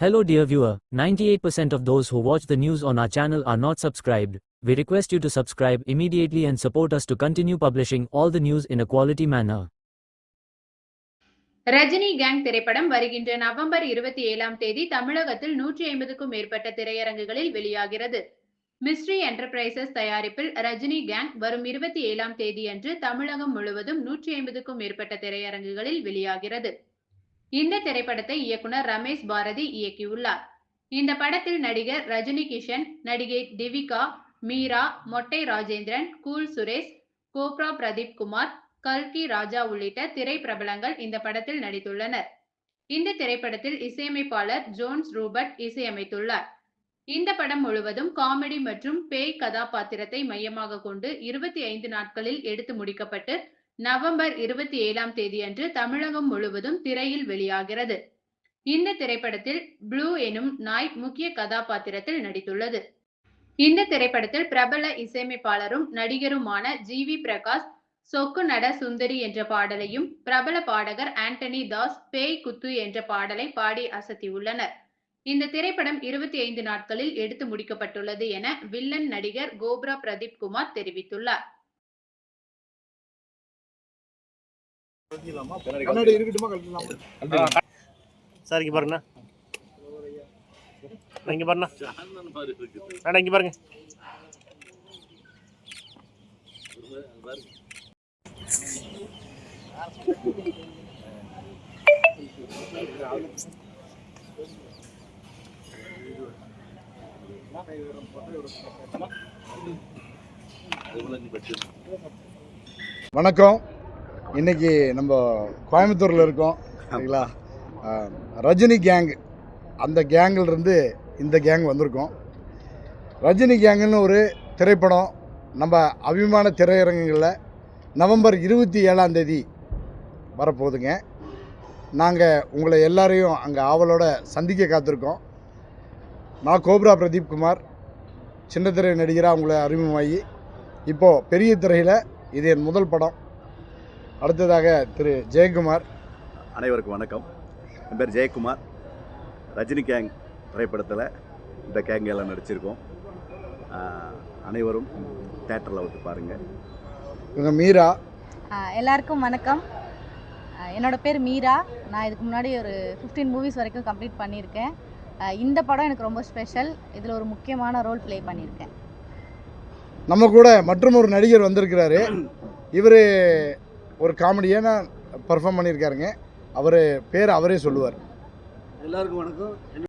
Hello dear viewer, 98% of those who watch the news on our channel are not subscribed. We request you to subscribe immediately and support us to continue publishing all the news in a quality manner. Rajini gang திரைப்படம் வருகின்ற November 27ஆம் தேதி தமிழகத்தில் 150க்கும் மேற்பட்ட திரையரங்குகளில் வெளியாகிறது. Mystery enterprises தயாரிப்பில் Rajini gang வரும் 27ஆம் தேதியன்று தமிழகம் முழுவதும் 150க்கும் மேற்பட்ட திரையரங்குகளில் வெளியாகிறது. இந்த திரைப்படத்தை இயக்குனர் ரமேஷ் பாரதி இயக்கியுள்ளார். இந்த படத்தில் நடிகர் ரஜினி கிஷன், நடிகை திவிகா, மீரா, மொட்டை ராஜேந்திரன், கூல் சுரேஷ், கோப்ரா பிரதீப் குமார், கல்கி ராஜா உள்ளிட்ட திரை பிரபலங்கள் இந்த படத்தில் நடித்துள்ளனர். இந்த திரைப்படத்தில் இசையமைப்பாளர் ஜோன்ஸ் ரூபர்ட் இசையமைத்துள்ளார். இந்த படம் முழுவதும் காமெடி மற்றும் பேய் கதாபாத்திரத்தை மையமாக கொண்டு 25 நாட்களில் எடுத்து முடிக்கப்பட்டு நவம்பர் 27ஆம் தேதியன்று தமிழகம் முழுவதும் திரையில் வெளியாகிறது. இந்த திரைப்படத்தில் ப்ளூ எனும் நாய் முக்கிய கதாபாத்திரத்தில் நடித்துள்ளது. இந்த திரைப்படத்தில் பிரபல இசையமைப்பாளரும் நடிகருமான ஜி.வி. பிரகாஷ் சொக்கு நட சுந்தரி என்ற பாடலையும், பிரபல பாடகர் ஆண்டனி தாஸ் பேய் குத்து என்ற பாடலை பாடி அசத்தியுள்ளனர். இந்த திரைப்படம் 25 நாட்களில் எடுத்து முடிக்கப்பட்டுள்ளது என வில்லன் நடிகர் கோப்ரா பிரதீப் குமார் தெரிவித்துள்ளார். சார் இங்க பாருங்க, இங்க பாருங்க, இங்க பாருங்க. வணக்கம். இன்னைக்கு நம்ம கோயம்புத்தூரில் இருக்கோம் சரிங்களா. ரஜினி கேங், அந்த கேங்கிலிருந்து இந்த கேங் வந்திருக்கோம். ரஜினி கேங்குன்னு ஒரு திரைப்படம் நம்ம அபிமான திரையரங்குகளில் நவம்பர் 27ஆம் தேதி வரப்போகுதுங்க. நாங்கள் உங்களை எல்லாரையும் அங்கே ஆவலோட சந்திக்க காத்திருக்கோம். நான் கோப்ரா பிரதீப் குமார், சின்ன திரை நடிகராக உங்களை அறிமுகமாகி இப்போது பெரிய திரையில் இது என் முதல் படம். அடுத்ததாக திரு ஜெயக்குமார். அனைவருக்கும் வணக்கம். என் பேர் ஜெயக்குமார். ரஜினி கேங் திரைப்படத்தில் இந்த கேங் எல்லாம் நடிச்சிருக்கோம். அனைவரும் தேட்டரில் வந்து பாருங்கள். இவங்க மீரா. எல்லாருக்கும் வணக்கம். என்னோட பேர் மீரா. நான் இதுக்கு முன்னாடி ஒரு 15 மூவிஸ் வரைக்கும் கம்ப்ளீட் பண்ணியிருக்கேன். இந்த படம் எனக்கு ரொம்ப ஸ்பெஷல். இதில் ஒரு முக்கியமான ரோல் ப்ளே பண்ணியிருக்கேன். நம்ம கூட மற்றும் ஒரு நடிகர் வந்திருக்கிறாரு. இவர் ஒரு காமெடியான பர்ஃபார்ம் பண்ணியிருக்காருங்க. அவர் பேர் அவரே சொல்லுவார். எல்லாருக்கும் வணக்கம்.